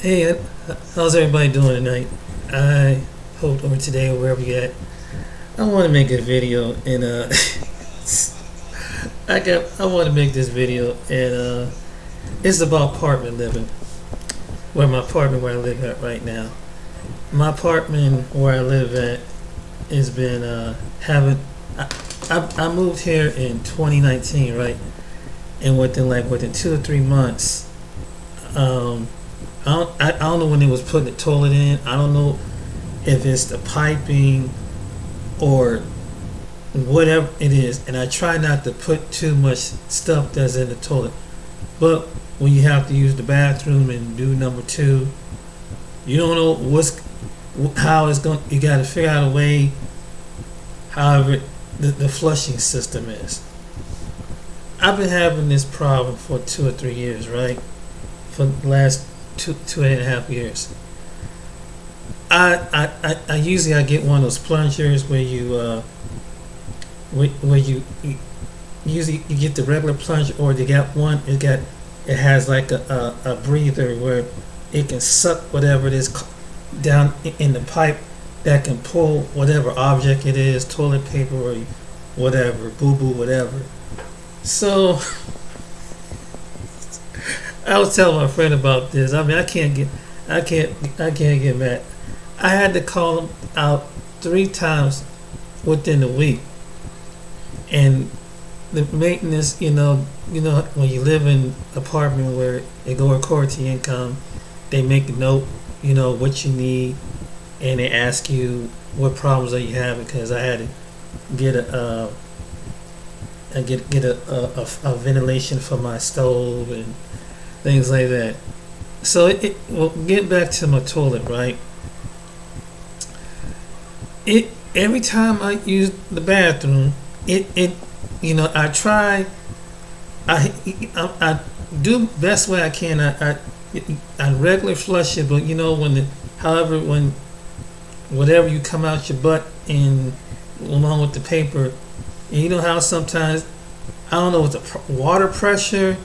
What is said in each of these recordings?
Hey, how's everybody doing tonight? I hope or today or wherever you're at. I want to make a video and I want to make this video and it's about apartment living. Where my apartment where I live at right now. My apartment where I live at has been having. I moved here in 2019, right? And within 2 or 3 months, um, I don't know when they was putting the toilet in. I don't know if it's the piping or whatever it is. And I try not to put too much stuff that's in the toilet. But when you have to use the bathroom and do number two, you don't know how it's going. You got to figure out a way. However, the flushing system is. I've been having this problem for 2 or 3 years, right? For the last two and a half years. I usually I get one of those plungers where you usually you get the regular plunger, or they got one it has like a breather where it can suck whatever it is down in the pipe that can pull whatever object it is, toilet paper or whatever, boo boo, whatever. So I was telling my friend about this. I mean, I can't get mad. I had to call him out 3 times within a week, and the maintenance. When you live in an apartment where they go according to your income, they make a note. What you need, and they ask you what problems are you having. Because I had to get a ventilation for my stove and things like that. So well, get back to my toilet, right? Every time I use the bathroom, I try, I do best way I can. I regularly flush it, but when whatever you come out your butt and along with the paper, and you know how sometimes I don't know, with the water pressure,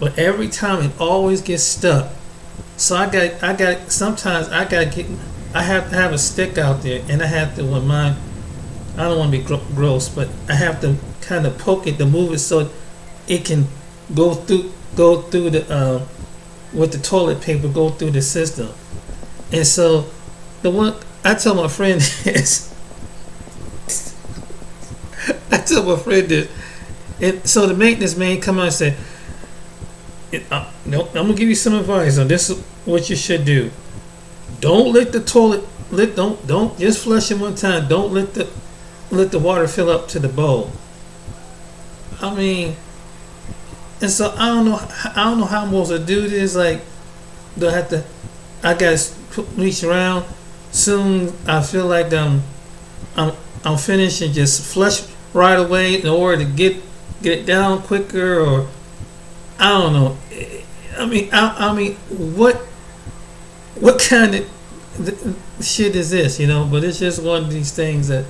but every time it always gets stuck. So sometimes I have to have a stick out there, and I have to, when mine, I don't want to be gross, but I have to kind of poke it to move it so it can go through the with the toilet paper, go through the system. And so the one I tell my friend is, I tell my friend this, and so the maintenance man come out and say, no, I'm gonna give you some advice on this. Is what you should do. Don't let the toilet don't just flush it one time. Don't let the water fill up to the bowl. I mean, and so I don't know how I'm supposed to do this. Like, do I have to? I gotta reach around. Soon I feel like I'm finished and just flush right away in order to get it down quicker, or I don't know. I mean, what kind of shit is this? But it's just one of these things that,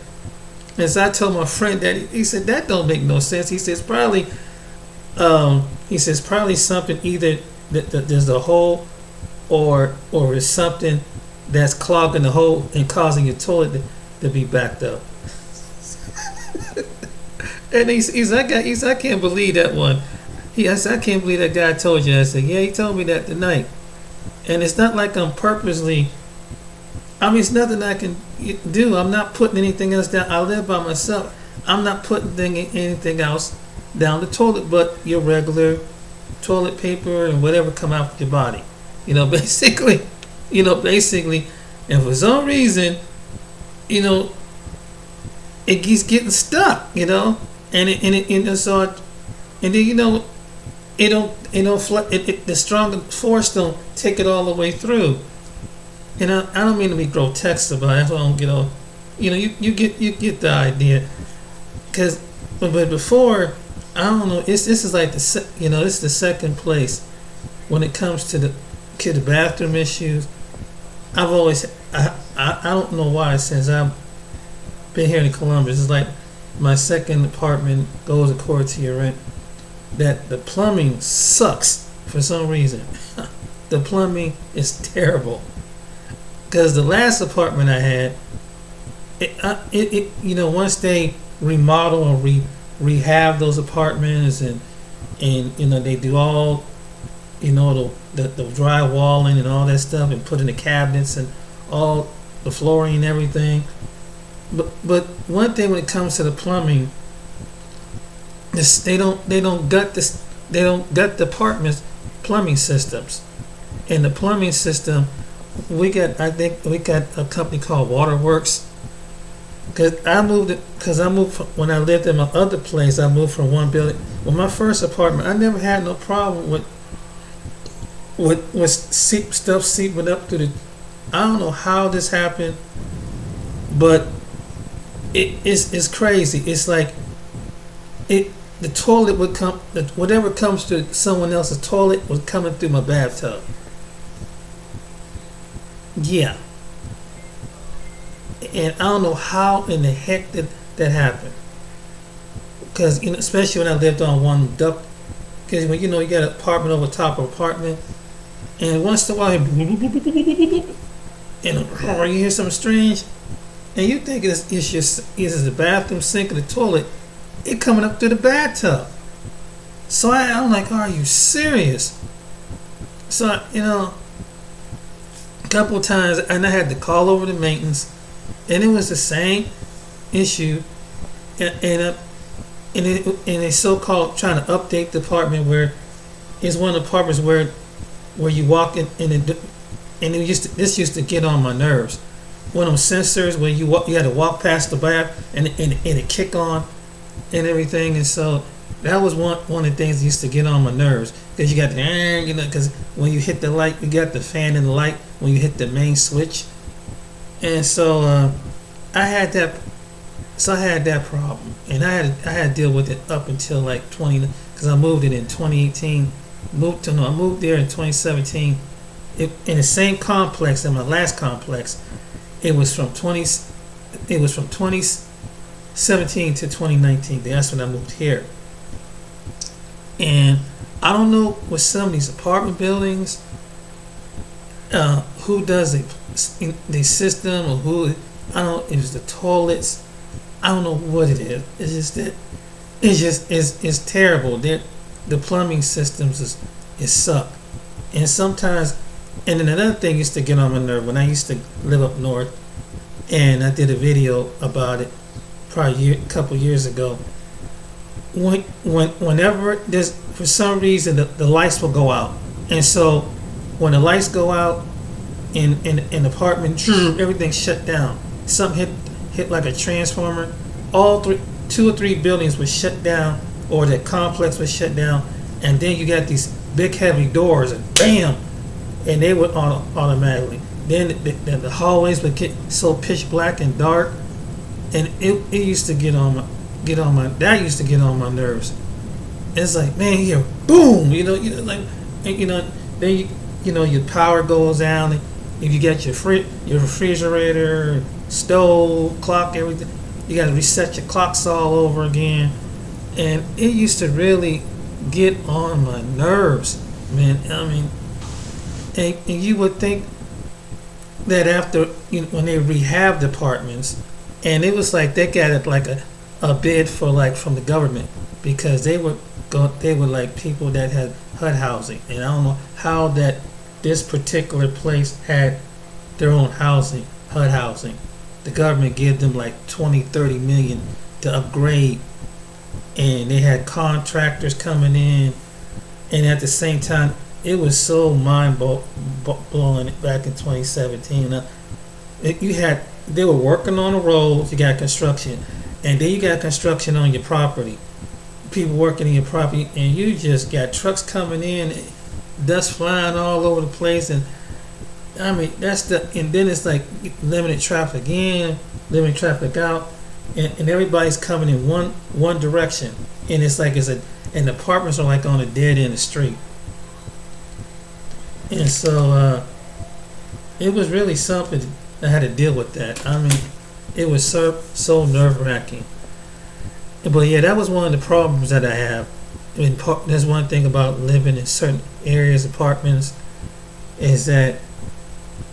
as I told my friend that, he said that don't make no sense. He says probably something, either that there's a hole, or it's something that's clogging the hole and causing your toilet to be backed up. And I can't believe that one. I said, I can't believe that guy told you that. I said, yeah, he told me that tonight. And it's not like I'm purposely. I mean, it's nothing I can do. I'm not putting anything else down. I live by myself. I'm not putting anything else down the toilet but your regular toilet paper and whatever come out of your body. Basically, and for some reason, it keeps getting stuck. And then the stronger force don't take it all the way through. And I don't mean to be grotesque about it. That's why I don't get all. You get the idea. But before, I don't know. This is like this is the second place when it comes to the bathroom issues. I've always I don't know why, since I've been here in Columbus. It's like my second apartment goes according to your rent. That the plumbing sucks for some reason. the plumbing is terrible. Because the last apartment I had, once they remodel or rehab those apartments, and they do all, the drywalling and all that stuff, and put in the cabinets and all the flooring and everything. But one thing when it comes to the plumbing, is they don't gut the apartments plumbing systems. And the plumbing system, I think we got a company called Waterworks. When I lived in my other place, I moved from one building. Well, my first apartment, I never had no problem with stuff seeping up through the. I don't know how this happened, but it's crazy. It's like the toilet would come, whatever comes to someone else's toilet was coming through my bathtub. Yeah. And I don't know how in the heck that happened. Because, especially when I lived on one duct, because when you got an apartment over top of apartment, and once in a while, and you hear something strange, and you think it's just either the bathroom sink or the toilet, it coming up through the bathtub. So I'm like, are you serious? So, a couple of times, and I had to call over the maintenance, and it was the same issue, and they so-called trying to update the apartment, where it's one of the apartments where you walk in, and this used to get on my nerves. One of those sensors where you had to walk past the bath and it kick on and everything, and so that was one of the things that used to get on my nerves, because you got because when you hit the light, you got the fan in the light when you hit the main switch, and so I had that problem, and I had to deal with it up until like 20, because I moved it in 2018. I moved there in 2017. In the same complex, in my last complex, it was from 2017 to 2019. That's when I moved here. And I don't know with some of these apartment buildings, who does the system, or who, I don't know if it's the toilets. I don't know what it is. It's just that it's terrible. The plumbing systems is suck. And sometimes, and then another thing used to get on my nerve when I used to live up north, and I did a video about it probably a couple years ago. Whenever there's, for some reason, the lights will go out, and so when the lights go out in an apartment, everything shut down. Something hit like a transformer. Two or three buildings were shut down, or the complex was shut down, and then you got these big heavy doors, and bam, and they would automatically. Then the hallways would get so pitch black and dark, and it used to get on my nerves. It's like, man, here, boom, then your power goes down. If you got your refrigerator, stove, clock, everything, you got to reset your clocks all over again, and it used to really get on my nerves, man. I mean, and you would think that after when they rehabbed apartments, and it was like they got it like a bid for, like, from the government, because they were like people that had HUD housing, and I don't know how that this particular place had their own housing, HUD housing. The government gave them like 20-30 million to upgrade, and they had contractors coming in, and at the same time, it was so mind-blowing back in 2017. They were working on the roads. You got construction, and then you got construction on your property. People working in your property, and you just got trucks coming in, dust flying all over the place, and I mean and then it's like limited traffic in, limited traffic out, and everybody's coming in one direction, and it's like and the apartments are like on a dead end of the street. And so it was really something. I had to deal with that. I mean, it was so nerve-wracking. But yeah, that was one of the problems that I have. I mean, there's one thing about living in certain areas, apartments, is that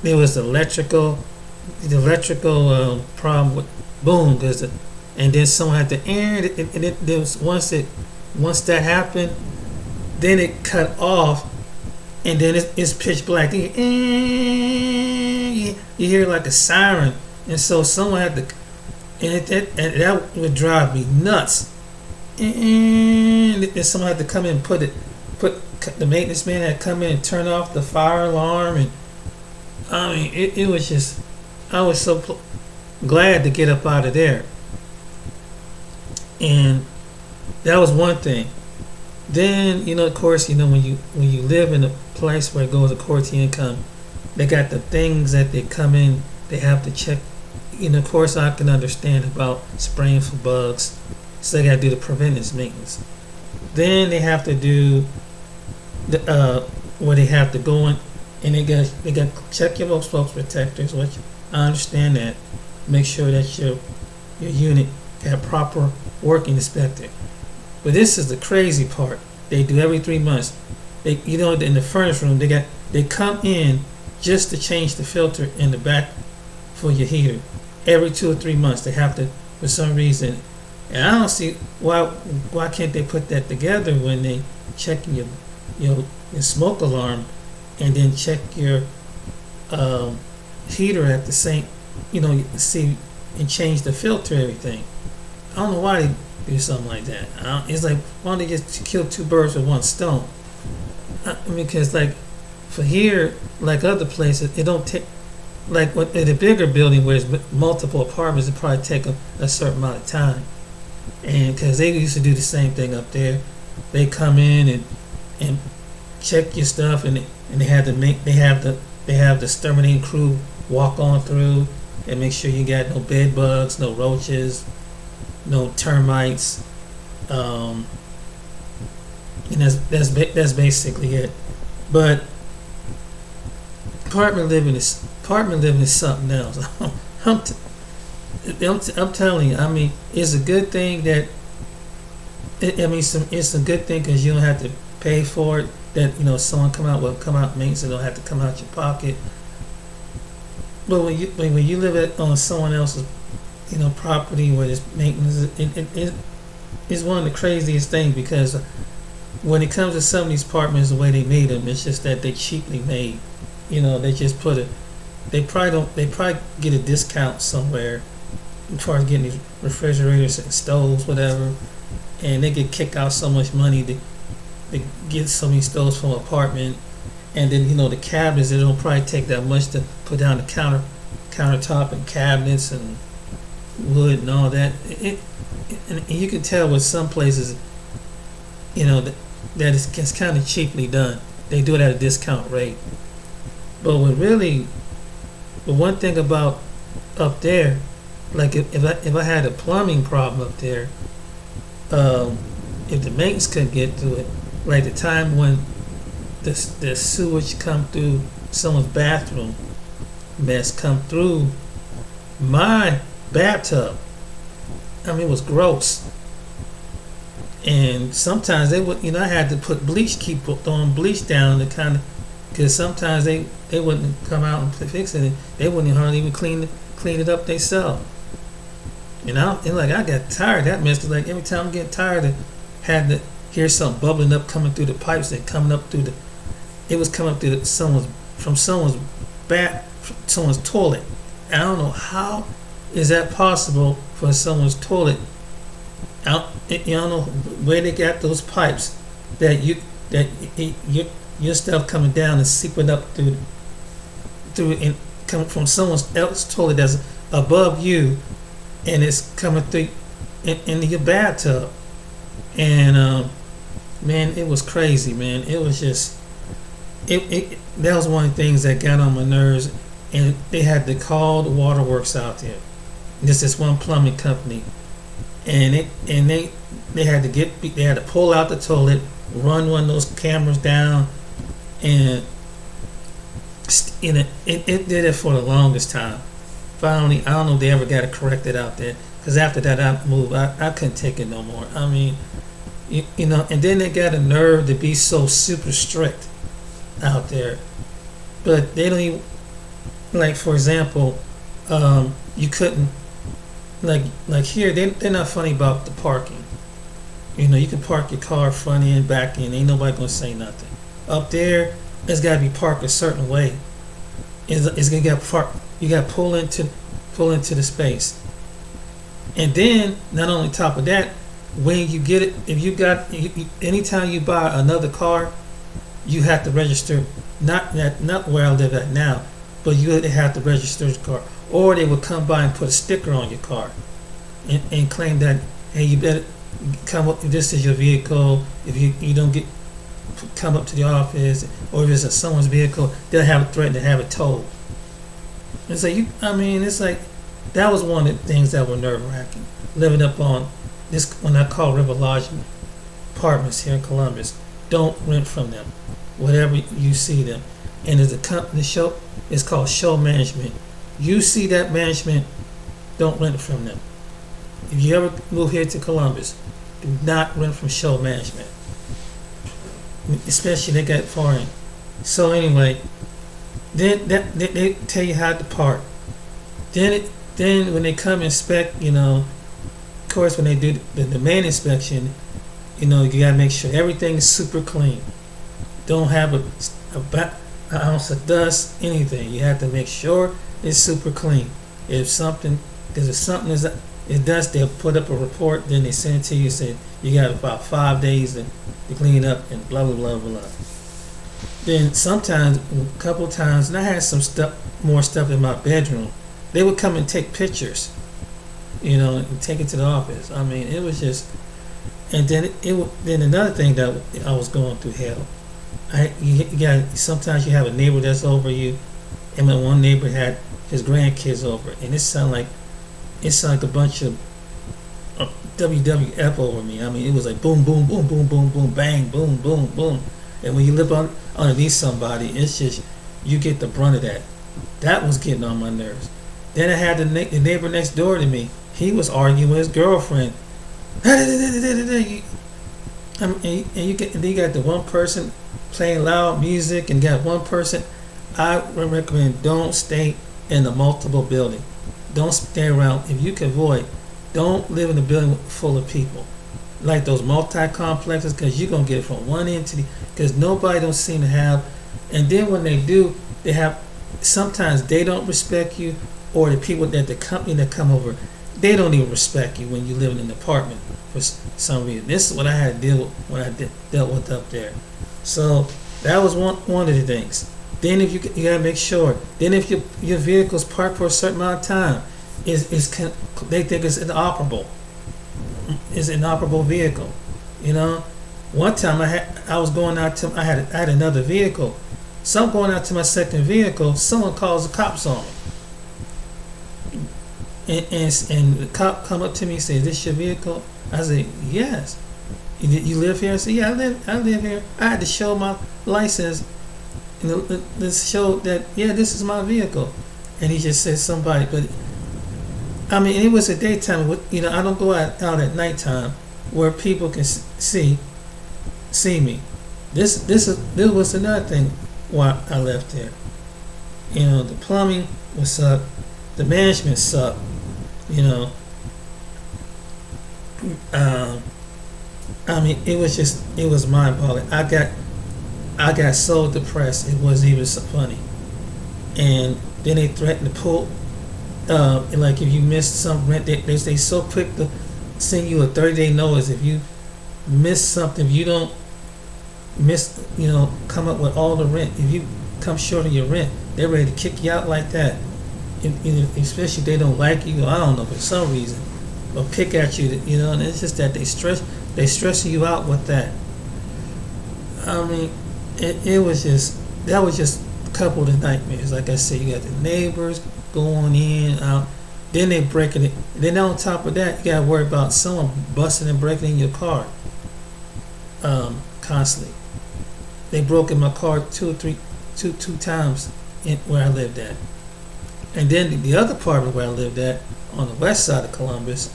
there was the electrical problem with boom, and then someone had to end it, and there was once that happened, then it cut off, and then it's pitch black. Then you hear like a siren, and so someone had to, and that would drive me nuts. And someone had to come in and put the maintenance man had to come in and turn off the fire alarm, and I mean it was just, I was so glad to get up out of there. And that was one thing. Then of course, when you live in a place where it goes according to income, they got the things that they come in, they have to check. Of course, I can understand about spraying for bugs, so they got to do the preventive maintenance. Then they have to do the where they have to go in, and they got to check your smoke protectors, which I understand that. Make sure that your unit got proper working inspected. But this is the crazy part. They do every 3 months. They in the furnace room they come in just to change the filter in the back for your heater. Every 2 or 3 months they have to, for some reason. And I don't see why can't they put that together when they check your smoke alarm and then check your heater at the same, see, and change the filter, everything. I don't know why they do something like that. It's like, why don't they just kill two birds with one stone? I mean, because like for here, like other places, it don't take, like in a bigger building where there's multiple apartments, it probably take a certain amount of time. And because they used to do the same thing up there, they come in and check your stuff, and they have the exterminating crew walk on through and make sure you got no bed bugs, no roaches, no termites, and that's basically it. But apartment living is something else. I'm telling you. I mean, it's a good thing that it's a good thing because you don't have to pay for it. That someone come out maintenance, and don't have to come out your pocket. But when you live on someone else's property where there's maintenance, it's one of the craziest things, because when it comes to some of these apartments, the way they made them, it's just that they cheaply made. They just they probably get a discount somewhere as far as getting these refrigerators and stoves, whatever, and they get kicked out so much money to get so many stoves from an apartment, and then the cabinets, it don't probably take that much to put down the countertop and cabinets and wood and all that. And you can tell with some places, that it's kind of cheaply done. They do it at a discount rate. But the one thing about up there, like if I had a plumbing problem up there, if the maintenance couldn't get to it, like the time when the sewage come through someone's bathroom, mess come through my bathtub. I mean, it was gross. And sometimes they would, I had to put bleach, keep throwing bleach down to kind of, because sometimes they wouldn't come out and fix it. They wouldn't hardly even clean it up themselves. And I got tired of that mess. Like every time I'm getting tired, I had to hear something bubbling up, coming through the pipes and coming up through it was coming up through someone's toilet. And I don't know how is that possible for someone's toilet. I don't know where they got those pipes that your stuff coming down and seeping up through and coming from someone else's toilet that's above you, and it's coming through into your bathtub. And man, it was crazy, man. It was just that was one of the things that got on my nerves, and they had to call the waterworks out there. This is one plumbing company, and they had to pull out the toilet, run one of those cameras down, and it did it for the longest time. Finally, I don't know if they ever got it corrected out there, because after that I moved. I couldn't take it no more. I mean, and then they got a nerve to be so super strict out there. but they don't even, like for example, you couldn't, like here they're not funny about the parking. You know, you can park your car front end, back end, ain't nobody gonna say nothing. Up there, it's gotta be parked a certain way. It's gonna get parked. You gotta pull into the space. And then, not only top of that, when you get it, if you got, anytime you buy another car, you have to register. Not where I live at now, but you have to register the car, or they would come by and put a sticker on your car, and claim that, hey, you better come up. This is your vehicle. If you don't come up to the office, or if it's someone's vehicle, they'll have a threat to have it towed. And so it's like that was one of the things that were nerve wracking. Living up on this, when I call River Lodge apartments here in Columbus, don't rent from them. Whatever you see them, and there's a company show. It's called Show Management. You see that management, don't rent from them. If you ever move here to Columbus, do not rent from Show Management. Especially they got foreign. So anyway, then they tell you how to park. Then when they come inspect, of course when they do the main inspection, you gotta make sure everything is super clean. Don't have an ounce of dust, anything. You have to make sure it's super clean. If something is dust, they'll put up a report. Then they send it to you. Say you got about 5 days to clean up and blah blah blah blah. Then sometimes, a couple of times, and I had more stuff in my bedroom. They would come and take pictures, and take it to the office. I mean, it was just. And then then another thing that I was going through hell. Sometimes you have a neighbor that's over you, and my one neighbor had his grandkids over, and it sounded like a bunch of WWF over me. I mean, it was like boom, boom, boom, boom, boom, boom, bang, boom, boom, boom. And when you live underneath somebody, it's just you get the brunt of that. That was getting on my nerves. Then I had the neighbor next door to me. He was arguing with his girlfriend. And you got the one person playing loud music, and got one person. I recommend don't stay in a multiple building. Don't stay around. If you can avoid, don't live in a building full of people, like those multi-complexes, because you're gonna get it from one end to the. Because nobody don't seem to have, and then when they do, they have. Sometimes they don't respect you, or the people the company that come over, they don't even respect you when you live in an apartment for some reason. This is what I had to deal with when I dealt with up there. So that was one of the things. Then if you gotta make sure. Then if your vehicle's parked for a certain amount of time, they think it's inoperable. It's an inoperable vehicle. One time I was going out to I had another vehicle. So I'm going out to my second vehicle. Someone calls the cops on me. And the cop come up to me and say, "Is this your vehicle?" I say, "Yes." "You live here?" I said, "Yeah, I live here." I had to show my license and this show that this is my vehicle. And he just said somebody, but I mean it was a daytime. I don't go out at nighttime where people can see me. This was another thing why I left there. The plumbing was sucked, the management sucked. I mean, it was mind-boggling. I got so depressed, it wasn't even so funny. And then they threatened to pull, like if you missed some rent, they so quick to send you a 30-day notice. If you miss something, if you don't come up with all the rent, if you come short of your rent, they're ready to kick you out like that. Especially if they don't like you, I don't know, for some reason, or pick at you, and it's just that they stressing you out with that. I mean, that was just a couple of the nightmares. Like I said, you got the neighbors going in, out, then they breaking it. Then on top of that, you got to worry about someone busting and breaking in your car, constantly. They broke in my car two times where I lived at. And then the other apartment where I lived at on the west side of Columbus,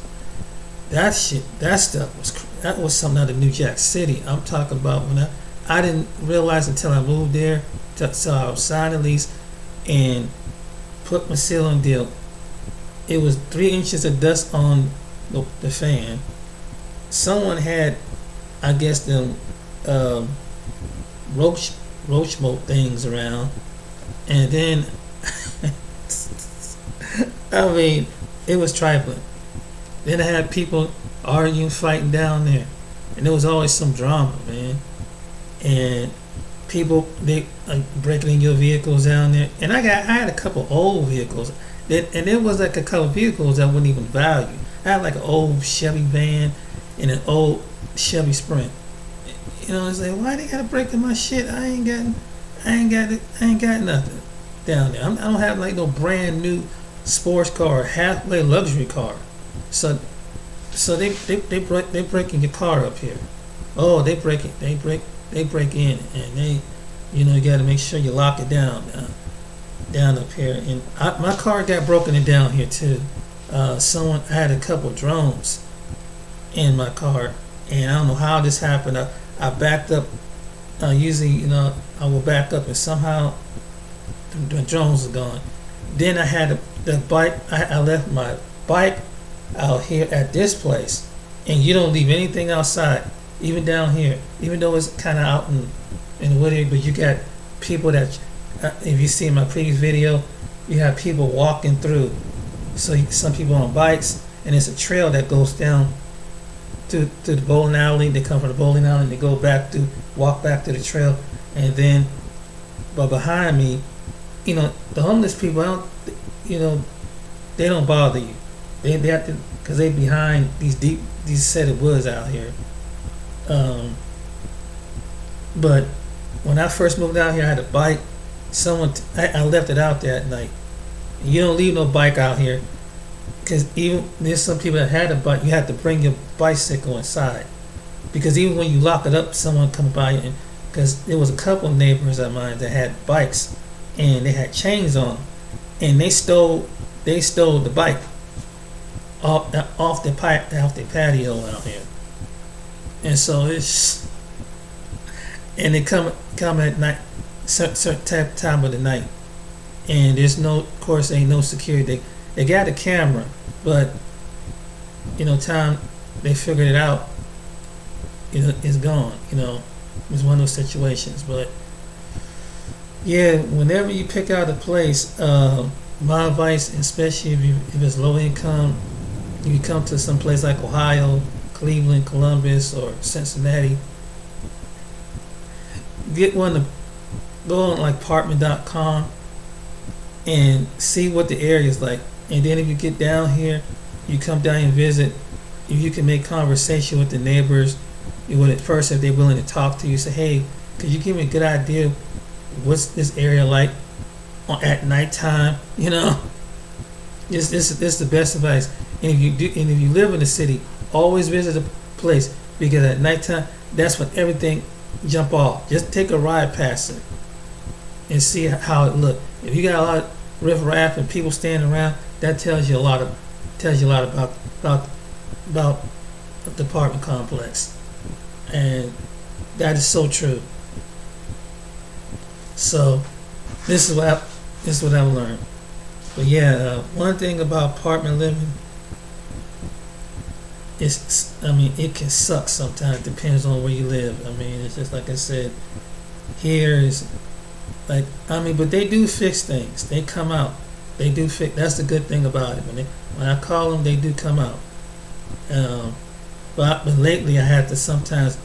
that stuff was something out of New Jack City. I'm talking about when I didn't realize until I moved there, So I signed the lease and put my seal on deal. It was 3 inches of dust on the fan. Someone had, I guess, them roach mold things around, and then I mean, it was trifling. Then I had people arguing, fighting down there, and there was always some drama, man. And people they breaking in your vehicles down there, and I had a couple old vehicles, and there was like a couple vehicles I wouldn't even value. I had like an old Chevy van and an old Chevy Sprint. You know, it's like, why they gotta break in my shit? I ain't got nothing down there. I don't have like no brand new sports car, halfway luxury car. So they break in your car up here. Oh, they break in, and they, you know, you got to make sure you lock it down up here. And my car got broken in down here too. I had a couple drones in my car, and I don't know how this happened. I backed up. Usually, you know, I will back up, and somehow the drones are gone. Then I had the bike. I left my bike out here at this place, and you don't leave anything outside, even down here, even though it's kind of out in the wood area. But you got people that, if you see my previous video, you have people walking through. So some people on bikes, and it's a trail that goes down to the bowling alley. They come from the bowling alley and they walk back to the trail, and then, but behind me, you know, the homeless people, they don't bother you. They have to, because they behind these set of woods out here. But when I first moved out here, I had a bike. I left it out there at night. You don't leave no bike out here, because even there's some people that had a bike. You have to bring your bicycle inside, because even when you lock it up, someone come by and, because there was a couple of neighbors of mine that had bikes, and they had chains on them, and they stole the bike off the patio out here. And so and they come at night, certain time of the night, and there's no, of course, ain't no security. They got a camera, but you know, time they figured it out, you know, it's gone. You know, it was one of those situations. But yeah, whenever you pick out a place, my advice, especially if it's low income, you come to some place like Ohio, Cleveland, Columbus, or Cincinnati, get one to go on like apartment.com and see what the area is like. And then if you get down here, you come down and visit. If you can make conversation with the neighbors, at first, if they're willing to talk to you, say, hey, could you give me a good idea what's this area like at nighttime? You know, this is the best advice. And if you live in the city, always visit a place, because at nighttime, that's when everything jump off. Just take a ride past it and see how it look. If you got a lot of riffraff and people standing around, that tells you a lot about the apartment complex, and that is so true. So this is what I've learned. But yeah, one thing about apartment living is, I mean, it can suck sometimes. It depends on where you live. I mean, it's just like I said, here is like, I mean, but they do fix things. They come out. They do fix. That's the good thing about it. When I call them, they do come out. But lately, I had to sometimes.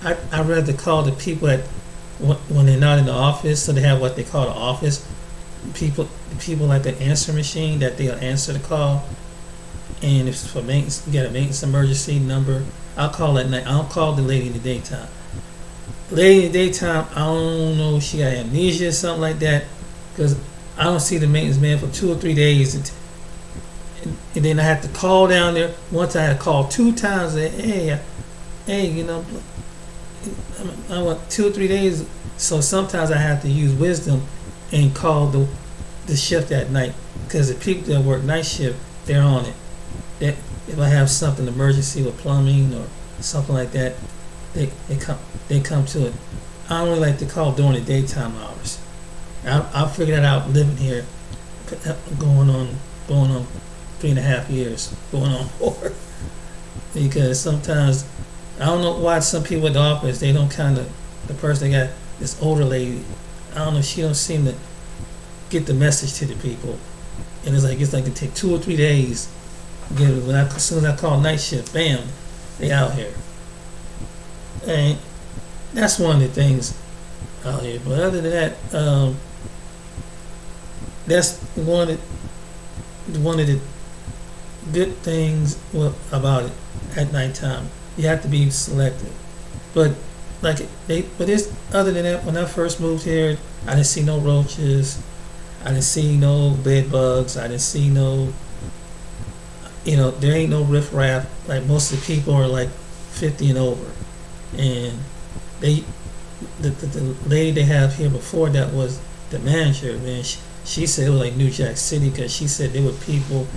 I rather call the people that when they're not in the office, so they have what they call the office people like an answer machine that they'll answer the call. And if it's for maintenance, you got a maintenance emergency number, I'll call at night. I don't call the lady in the daytime. Lady in the daytime, I don't know if she got amnesia or something like that, because I don't see the maintenance man for 2 or 3 days. And then I have to call down there. Once I had to call 2 times. Hey, you know, I want 2 or 3 days. So sometimes I have to use wisdom and call the shift at night, because the people that work night shift, they're on it. That if I have something emergency with plumbing or something like that, they come to it. I only like to call during the daytime hours, I figured that out living here, going on going on 3.5 years, going on 4. Because sometimes I don't know why some people at the office they don't kind of the person that got this older lady. I don't know. She don't seem to get the message to the people, and it's like it take 2 or 3 days. Get it. As soon as I call night shift, bam, they out here. And that's one of the things out here. But other than that, that's one of the good things about it at nighttime. You have to be selective. But it's other than that, when I first moved here, I didn't see no roaches. I didn't see no bed bugs. I didn't see no, there ain't no riffraff. Like most of the people are like 50 and over, and the lady they have here before that was the manager. Man, she said it was like New Jack City because she said there were people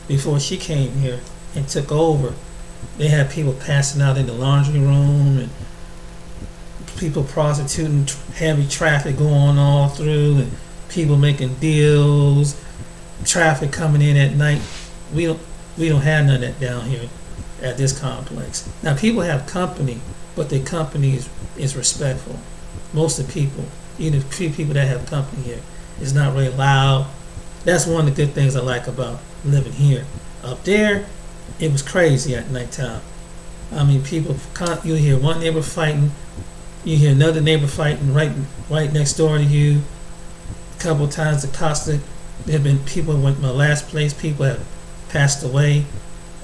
before she came here and took over. They had people passing out in the laundry room and people prostituting, heavy traffic going all through, and people making deals, traffic coming in at night. We don't have none of that down here at this complex. Now people have company, but their company is respectful. Most of the people, even the few people that have company here, is not really loud. That's one of the good things I like about living here. Up there, it was crazy at nighttime. I mean, you hear one neighbor fighting, you hear another neighbor fighting right next door to you. A couple of times the cops, there have been people went my last place. People have passed away.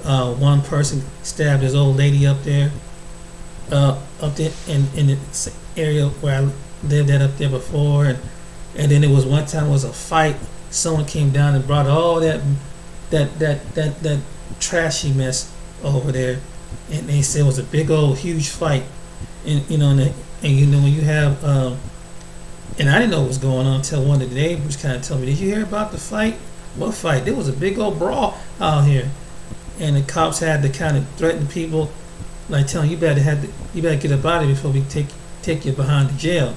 One person stabbed his old lady up there in the area where I lived at up there before, and then it was one time it was a fight. Someone came down and brought all that trashy mess over there, and they said it was a big old huge fight, and when you have and I didn't know what was going on until one of the neighbors kind of told me, "Did you hear about the fight?" What fight? There was a big old brawl out here, and the cops had to kind of threaten people, like telling you better get up out of here before we take you behind the jail.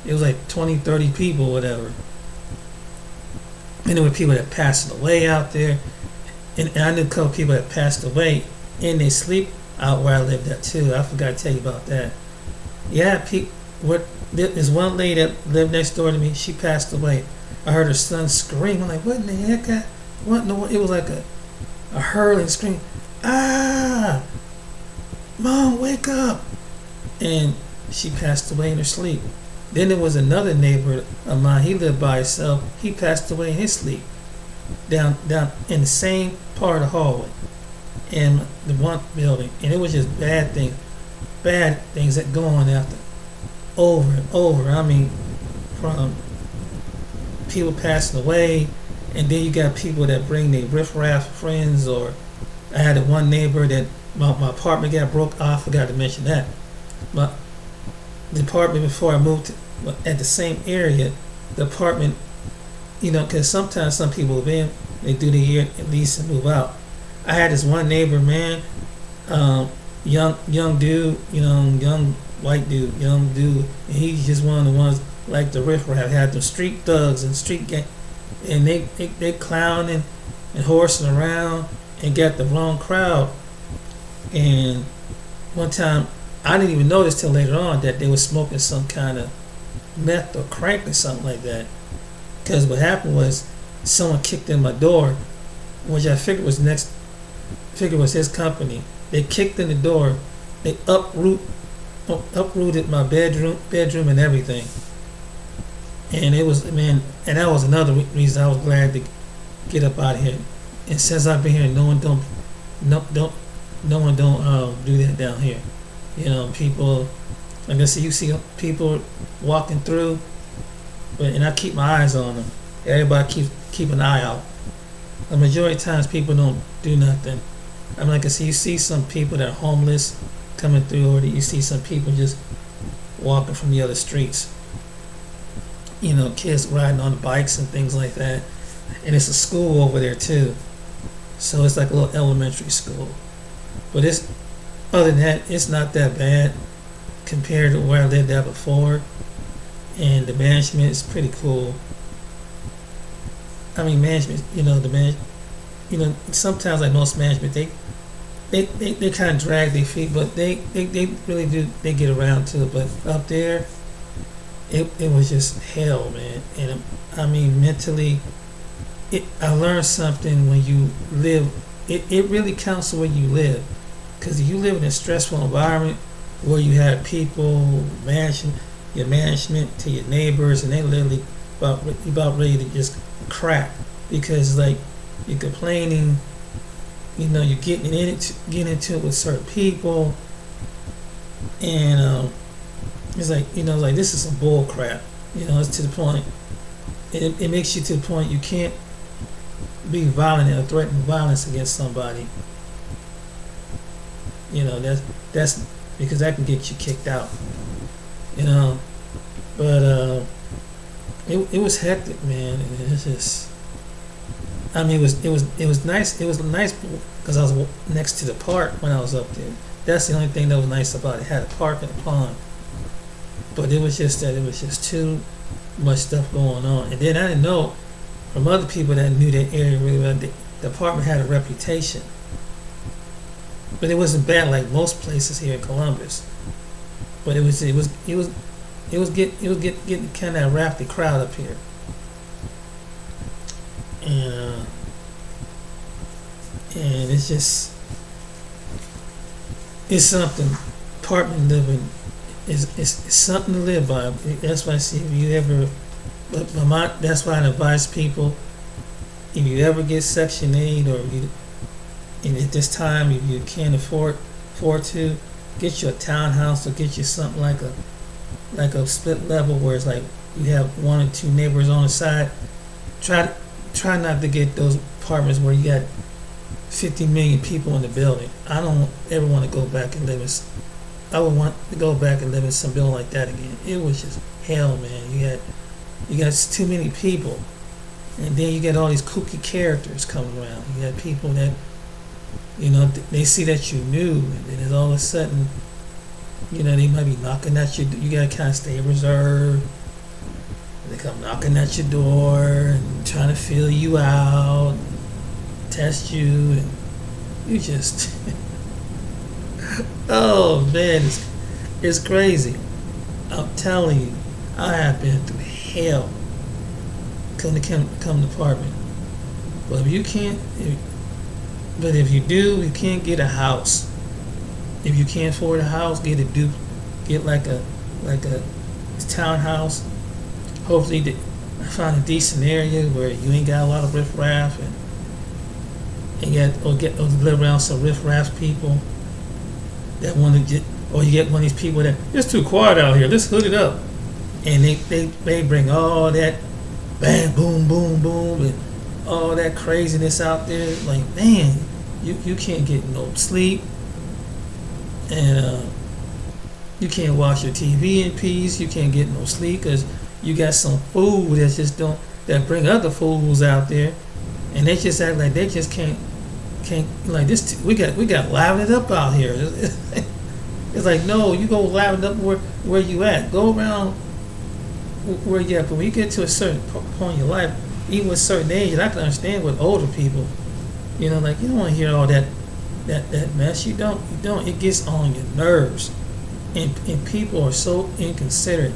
It was like 20, 30 people, whatever. And there were people that passed away out there. And I knew a couple people that passed away in their sleep out where I lived at too. I forgot to tell you about that. Yeah, there's one lady that lived next door to me. She passed away. I heard her son scream. I'm like, what in the heck? What in the world? It was like a hurling scream. Ah! Mom, wake up! And she passed away in her sleep. Then there was another neighbor of mine. He lived by himself. He passed away in his sleep. Down in the same part of the hallway in the one building, and it was just bad things that go on after over and over. I mean, from people passing away, and then you got people that bring their riffraff friends. Or I had one neighbor that my apartment got broke. I forgot to mention that. But the apartment before I moved at the same area, the apartment. Because sometimes some people move in, they do the year at least and move out. I had this one neighbor, man, young dude, young white dude, and he's just one of the ones like the riffraff, had the street thugs and street gang, and they clowning and horsing around and got the wrong crowd. And one time, I didn't even notice till later on that they were smoking some kind of meth or crack or something like that. Because what happened was someone kicked in my door, which I figured was his company. They kicked in the door. They uprooted my bedroom and everything. And it was, man, and that was another reason I was glad to get up out of here. And since I've been here, no one don't do that down here. People, like I said, you see people walking through. And I keep my eyes on them. Everybody keep an eye out. The majority of times people don't do nothing. I mean, like I see, you see some people that are homeless coming through, or you see some people just walking from the other streets. Kids riding on bikes and things like that. And it's a school over there too. So it's like a little elementary school. But other than that, it's not that bad compared to where I lived at before. and the management is pretty cool. I mean, management, sometimes like most management, they kind of drag their feet, but they really do, they get around to it. But up there, it was just hell, man. And I mean, mentally, I learned something when you live. It really counts where you live, because if you live in a stressful environment where you have people, your management to your neighbors, and they literally about ready to just crack because like you're complaining, you're getting into it with certain people, and it's like this is some bull crap. It's to the point. It makes you to the point you can't be violent or threaten violence against somebody. That's because that can get you kicked out. But it was hectic, man, and it's just. I mean, it was nice. It was nice because I was next to the park when I was up there. That's the only thing that was nice about it. It had a park and a pond. But it was just that it was just too much stuff going on. And then I didn't know from other people that knew that area really well. The apartment had a reputation, but it wasn't bad like most places here in Columbus. But it was getting kind of a rafty crowd up here, and it's something. Apartment living is something to live by. That's why I see if you ever. That's why I advise people, if you ever get Section 8 and at this time if you can't afford to, get you a townhouse or get you something like a split level where it's like you have one or two neighbors on the side. Try not to get those apartments where you got 50 million people in the building. I don't ever want to go back and live in. I would want to go back and live in some building like that again. It was just hell, man. You got too many people, and then you get all these kooky characters coming around. You got people that, they see that you're new, and then all of a sudden, they might be knocking at you. You gotta kind of stay reserved. They come knocking at your door and trying to feel you out, test you, and you just, oh man, it's crazy. I'm telling you, I have been through hell come to apartment. But if you can't, if you do, you can't get a house. If you can't afford a house, get like a townhouse. Hopefully, find a decent area where you ain't got a lot of riffraff or live around some riffraff people that want to get, or you get one of these people that it's too quiet out here. Let's hood it up, and they bring all that bang, boom, boom, boom, and all that craziness out there. Like, man, you can't get no sleep, and you can't watch your TV in peace. You can't get no sleep because you got some food that bring other fools out there, and they just act like they just can't like this. We got liven it up out here. It's like, no, you go liven it up where you at. Go around where you at. But when you get to a certain point in your life, even with certain age, and I can understand with older people, like you don't want to hear all that mess. You don't. It gets on your nerves, and people are so inconsiderate.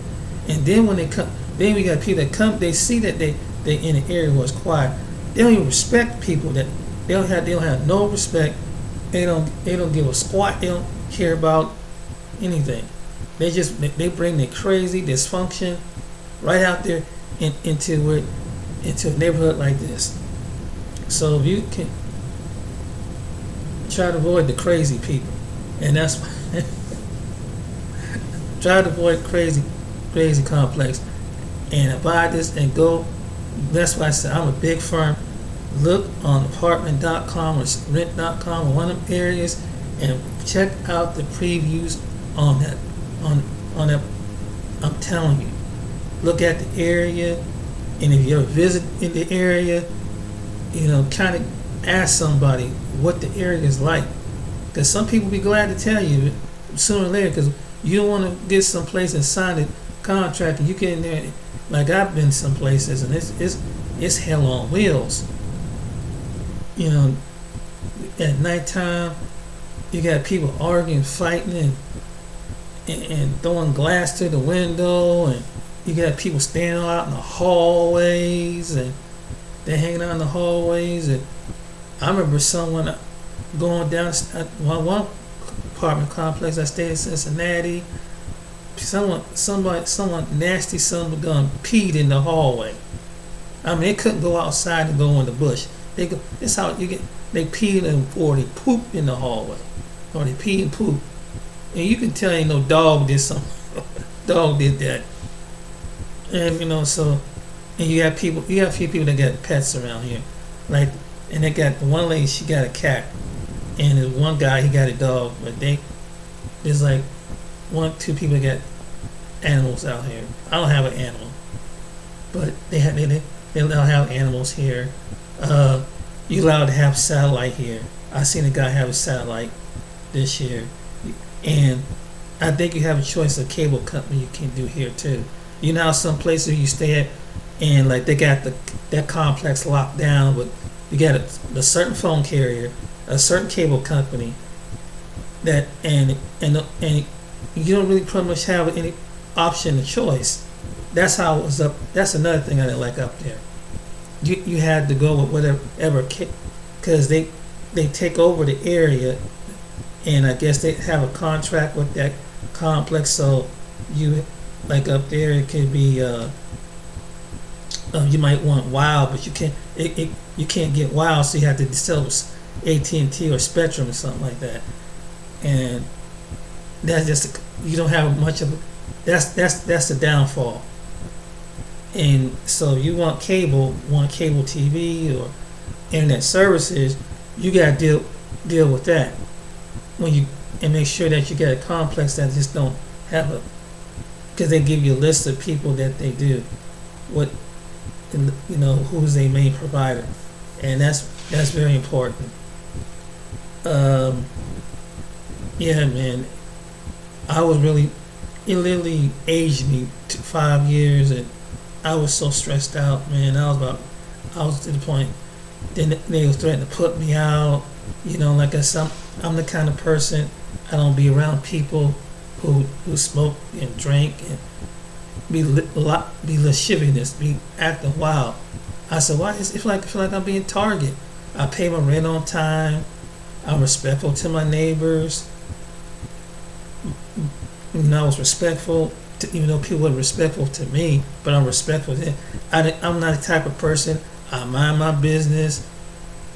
And then when they come, then we got people that come. They see that they in an area where it's quiet. They don't even respect people. That they don't have no respect. They don't give a squat. They don't care about anything. They bring their crazy dysfunction right out there into a neighborhood like this. So if you can try to avoid the crazy people, and that's try to avoid crazy complex, and buy this and go. That's why I said I'm a big firm. Look on apartment.com or rent.com or one of them areas and check out the previews on that. On that, I'm telling you, look at the area, and if you ever visit in the area, kind of ask somebody what the area is like, because some people be glad to tell you sooner or later, because you don't want to get someplace and sign it contract, and you get in there. Like I've been some places, and it's hell on wheels. You know, at nighttime, you got people arguing, fighting, and throwing glass through the window, and you got people standing out in the hallways, and they're hanging out in the hallways. And I remember someone going down one apartment complex I stayed in Cincinnati. Someone nasty son of a gun peed in the hallway. I mean, they couldn't go outside and go in the bush. It's how you get. They peed or they pooped in the hallway, or they pee and poop, and you can tell ain't no dog did something. Dog did that, and so, and you have a few people that got pets around here, like, and they got one lady, she got a cat, and there's one guy, he got a dog, but there's like two people that got animals out here. I don't have an animal, but they allow to have animals here. You allowed to have satellite here. I seen a guy have a satellite this year, and I think you have a choice of cable company you can do here too. You know how some places you stay at, and like they got that complex locked down, but you got a certain phone carrier, a certain cable company, that and you don't really pretty much have any option of choice. That's how it was up. That's another thing I didn't like up there. You had to go with whatever, because they take over the area, and I guess they have a contract with that complex. So you, like up there, it could be you might want wild, but you can't. You can't get wild, so you have to sell AT&T or Spectrum or something like that. And that's just, you don't have much of a, that's the downfall. And so you want cable TV or internet services, you got to deal with that and make sure that you get a complex that just don't have because they give you a list of people that they do who's their main provider, and that's very important. Yeah, man, it literally aged me 5 years, and I was so stressed out, man. I was to the point. Then they was threatening to put me out. Like I said, I'm the kind of person, I don't be around people who smoke and drink and be lascivious, be acting wild. I said, why? It's like I feel like I'm being targeted. I pay my rent on time. I'm respectful to my neighbors. I was respectful, even though people weren't respectful to me, but I'm respectful to them. I'm not the type of person, I mind my business,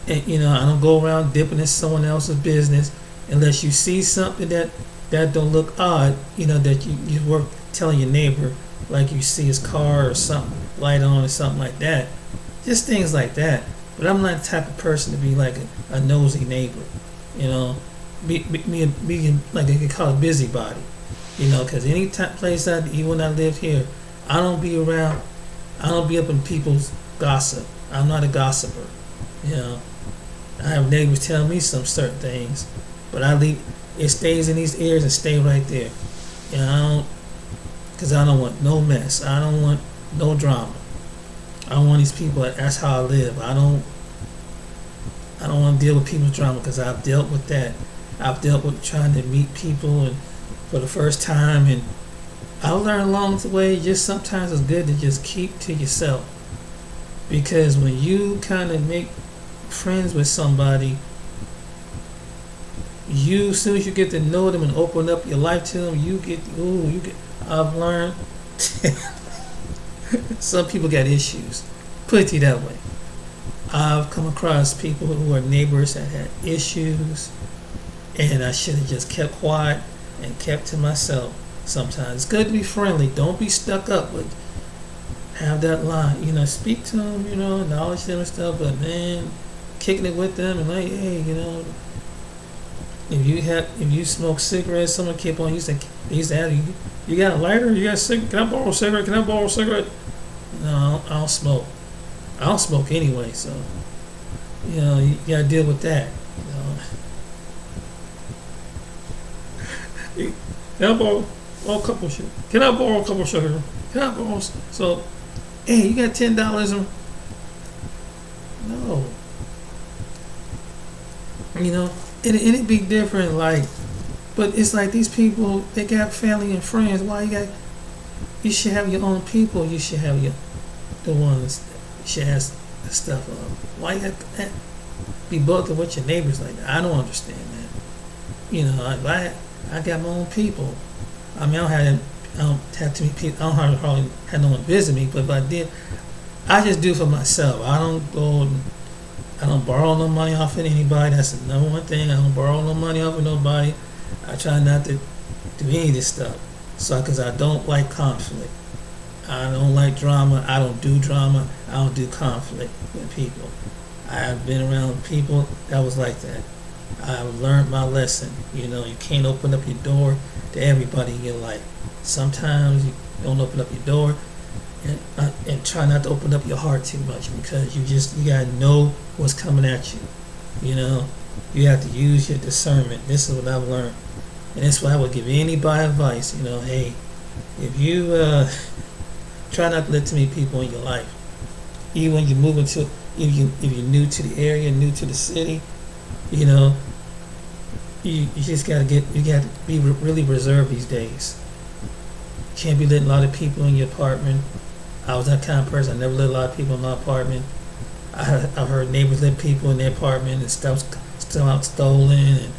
and I don't go around dipping in someone else's business unless you see something that don't look odd, that you work telling your neighbor, like you see his car or something, light on or something like that. Just things like that. But I'm not the type of person to be like a nosy neighbor, be like they could call it busybody. Because any place even when I live here, I don't be around, I don't be up in people's gossip. I'm not a gossiper. I have neighbors telling me some certain things, but it stays in these ears and stay right there. Because I don't want no mess. I don't want no drama. I want these people, that's how I live. I don't want to deal with people's drama, because I've dealt with that. I've dealt with trying to meet people and for the first time, and I learned along the way, just sometimes it's good to just keep to yourself, because when you kind of make friends with somebody, as soon as you get to know them and open up your life to them, I've learned some people got issues, put it that way. I've come across people who are neighbors that had issues, and I should have just kept quiet and kept to myself. Sometimes it's good to be friendly. Don't be stuck up, but have that line. Speak to them. Acknowledge them and stuff. But man, kicking it with them and like, hey, if you smoke cigarettes, someone keep on. They used to ask you got a lighter? You got a cigarette? Can I borrow a cigarette? Can I borrow a cigarette? No, I don't smoke. I don't smoke anyway, so you gotta deal with that. Can I borrow borrow a couple sugar? Can I borrow a couple sugar? Can I borrow? So, hey, you got $10? No. You know, and it'd be different, like, but it's like these people, they got family and friends. Why you should have your own people. You should have the ones, you should have the stuff up. Why you have to be bothered with your neighbors like that? I don't understand that. You know, I got my own people. I mean, I don't have too many people. I don't hardly have no one visit me, but if I did, I just do it for myself. I don't borrow no money off of anybody. That's the number one thing. I don't borrow no money off of nobody. I try not to do any of this stuff. So, because I don't like conflict. I don't like drama. I don't do drama. I don't do conflict with people. I've been around people that was like that. I've learned my lesson. You know, you can't open up your door to everybody in your life. Sometimes you don't open up your door, and try not to open up your heart too much, because you gotta know what's coming at you. You know, you have to use your discernment. This is what I've learned, and that's why I would give anybody advice. You know, hey, if you try not to let too many people in your life, even when you move into, if you're new to the area, new to the city, you know, you just gotta be really reserved these days. Can't be letting a lot of people in your apartment. I was that kind of person. I never let a lot of people in my apartment. I've heard neighbors let people in their apartment and stuff's still out stolen. And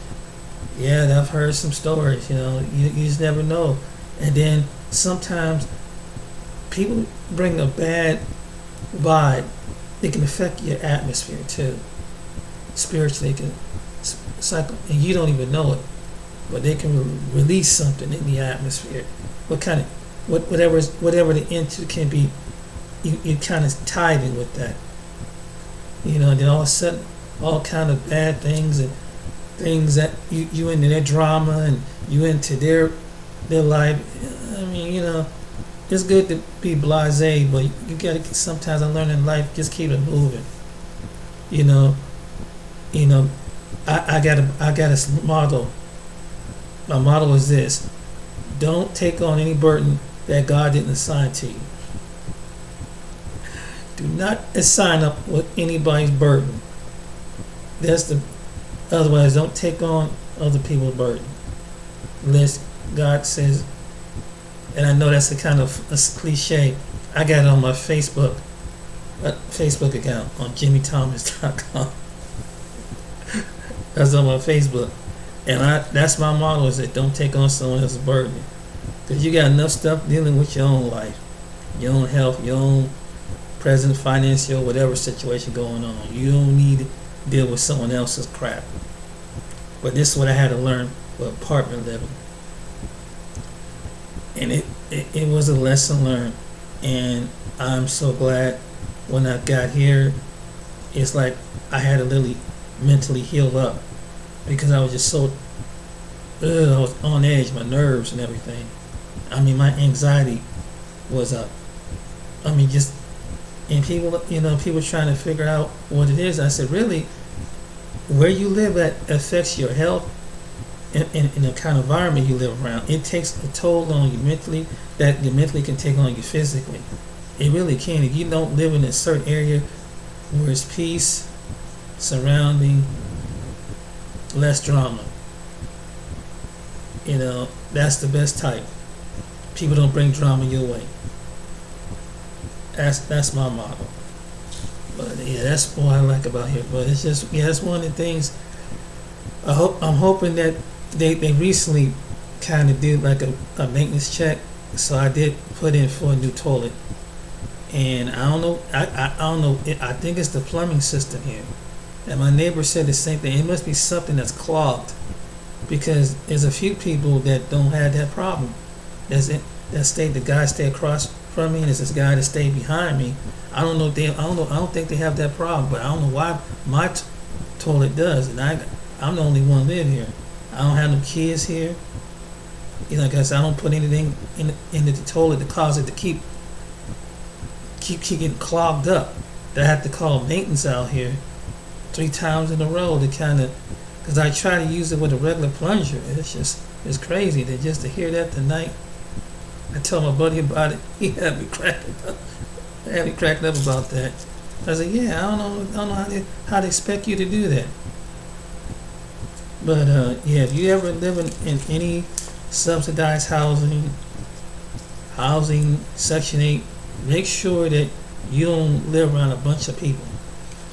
yeah, I've heard some stories. You know, you just never know. And then sometimes people bring a bad vibe. It can affect your atmosphere too. Spiritually, it can cycle, and you don't even know it. But they can release something in the atmosphere. Whatever the into can be, you kind of tied in with that. You know, and then all of a sudden, all kind of bad things and things that you into their drama and you into their life. I mean, you know, it's good to be blasé, but you gotta, sometimes I learn in life, just keep it moving. You know, I got a motto. My motto is this: don't take on any burden that God didn't assign to you. Do not assign up with anybody's burden. Otherwise, don't take on other people's burden. Unless God says, and I know that's a kind of a cliche. I got it on my Facebook account on jimmythomas.com. That's on my Facebook. And that's my motto, is that don't take on someone else's burden. Because you got enough stuff dealing with your own life, your own health, your own present financial, whatever situation going on. You don't need to deal with someone else's crap. But this is what I had to learn with apartment living. And it was a lesson learned. And I'm so glad when I got here, it's like I had to literally mentally heal up. Because I was just so, I was on edge, my nerves and everything. I mean, my anxiety was up. I mean, just, and people, people trying to figure out what it is. I said, really, where you live at affects your health and the kind of environment you live around. It takes a toll on you mentally that you mentally can take on you physically. It really can. If you don't live in a certain area where it's peace, surrounding, less drama, that's the best type. People don't bring drama your way. That's my motto. But yeah, that's what I like about here. But it's just, that's one of the things. I'm hoping that they recently kind of did like a maintenance check. So I did put in for a new toilet, and I don't know. I don't know. I think it's the plumbing system here. And my neighbor said the same thing. It must be something that's clogged, because there's a few people that don't have that problem. The guy stay across from me, and there's this guy that stayed behind me. I don't know. I don't think they have that problem, but I don't know why my toilet does. And I'm the only one live here. I don't have no kids here. Like I said, I don't put anything in the toilet to cause it to keep getting clogged up. That I have to call maintenance out here 3 times in a row to kind of, because I try to use it with a regular plunger. It's crazy to hear that tonight. I told my buddy about it. He had me cracking up. Had me cracking up about that. I said, yeah, I don't know how they expect you to do that. But yeah, if you ever live in any subsidized housing Section 8, make sure that you don't live around a bunch of people,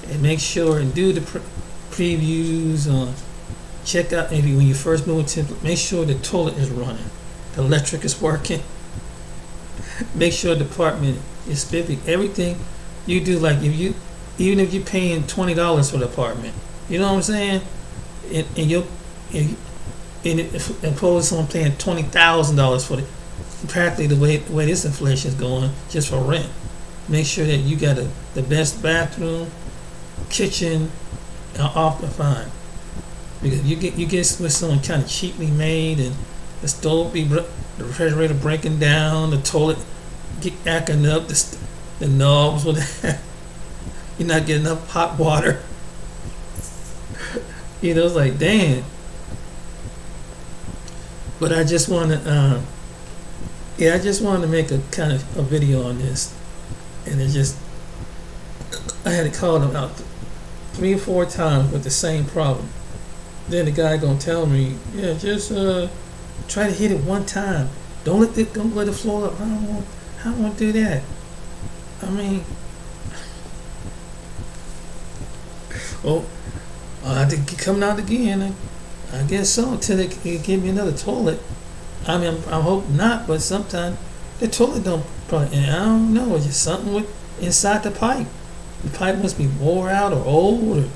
and make sure and do the previews. Check out maybe when you first move into. Make sure the toilet is running, the electric is working. Make sure the apartment is spiffy. Everything you do, like even if you're paying $20 for the apartment, you know what I'm saying, and impose someone paying $20,000 for it. Practically the way this inflation is going, just for rent. Make sure that you got the best bathroom, kitchen, off the fine. Because you get with someone kind of cheaply made, and the stove the refrigerator breaking down, the toilet get acting up, the knobs you're not getting enough hot water. It's like, damn. But I just want to, I just wanted to make a kind of a video on this, and I had to call them out 3 or 4 times with the same problem. Then the guy gonna tell me, yeah, just try to hit it one time. Don't let the floor up. I don't want to do that. I mean, I have to keep coming out again. I guess so, until they give me another toilet. I mean, I hope not, but sometimes the toilet don't probably, and I don't know, it's just something inside the pipe. The pipe must be wore out or old, or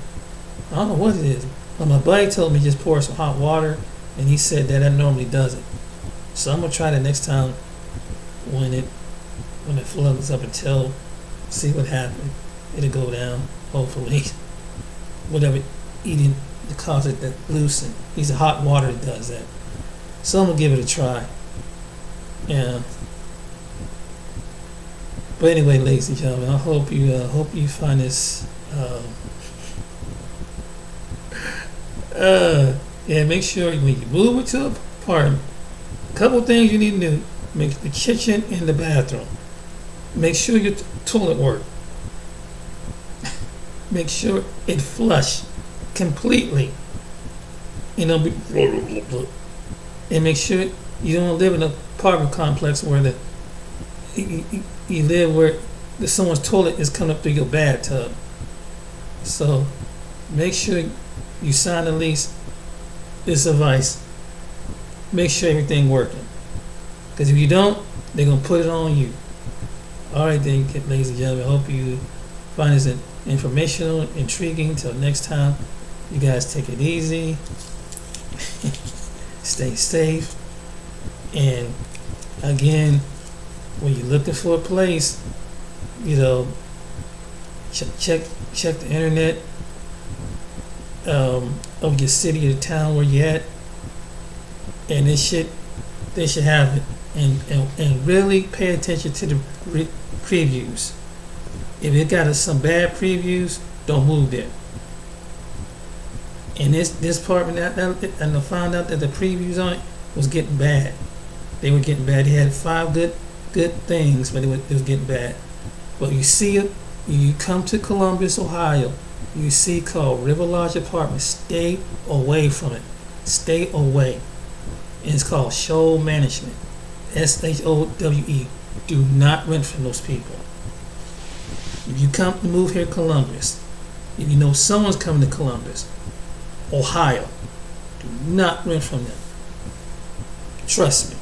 I don't know what it is. But my buddy told me just pour some hot water, and he said that normally does it. So I'm gonna try that next time when it floods up until see what happens. It'll go down, hopefully. Whatever eating the closet that loosen. He's a hot water that does that. So I'm gonna give it a try. Yeah. But anyway, ladies and gentlemen, I hope you find this. Yeah, make sure when you move into an apartment, a couple things you need to do: make the kitchen and the bathroom. Make sure your toilet work. Make sure it flush completely. And make sure you don't live in an apartment complex where you live where someone's toilet is coming up through your bathtub. So make sure you sign the lease. This advice. Make sure everything working. Because if you don't, they're gonna put it on you. All right, then, ladies and gentlemen. I hope you find this informational, intriguing. Till next time, you guys take it easy. Stay safe. And again, when you're looking for a place, check the internet of your city or the town where you're at, and they should have it, and really pay attention to the previews. If it got some bad previews, don't move there. And this apartment, and I found out that the previews on it was getting bad. They were getting bad. They had 5 good things, but it was getting bad. But you see it, you come to Columbus, Ohio, you see called River Lodge Apartments. Stay away from it. Stay away. And it's called Show Management. SHOWE. Do not rent from those people. If you come to move here to Columbus, if you know someone's coming to Columbus, Ohio, do not rent from them. Trust me.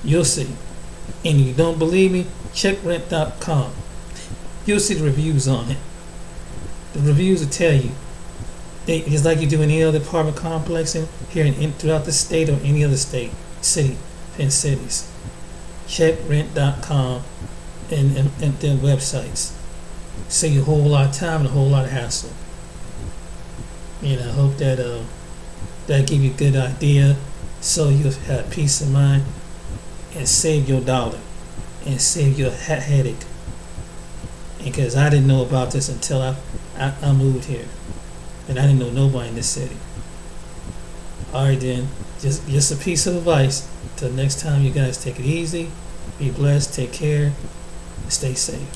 You'll see. And if you don't believe me, check rent.com. You'll see the reviews on it. The reviews will tell you. It's like you do any other apartment complex throughout the state or any other city and cities. Check rent.com and their websites. Save you a whole lot of time and a whole lot of hassle. I hope that give you a good idea, so you'll have peace of mind and save your dollar and save your headache. Because I didn't know about this until I moved here, and I didn't know nobody in this city. All right, then, just a piece of advice. Until next time, you guys take it easy. Be blessed. Take care. Stay safe.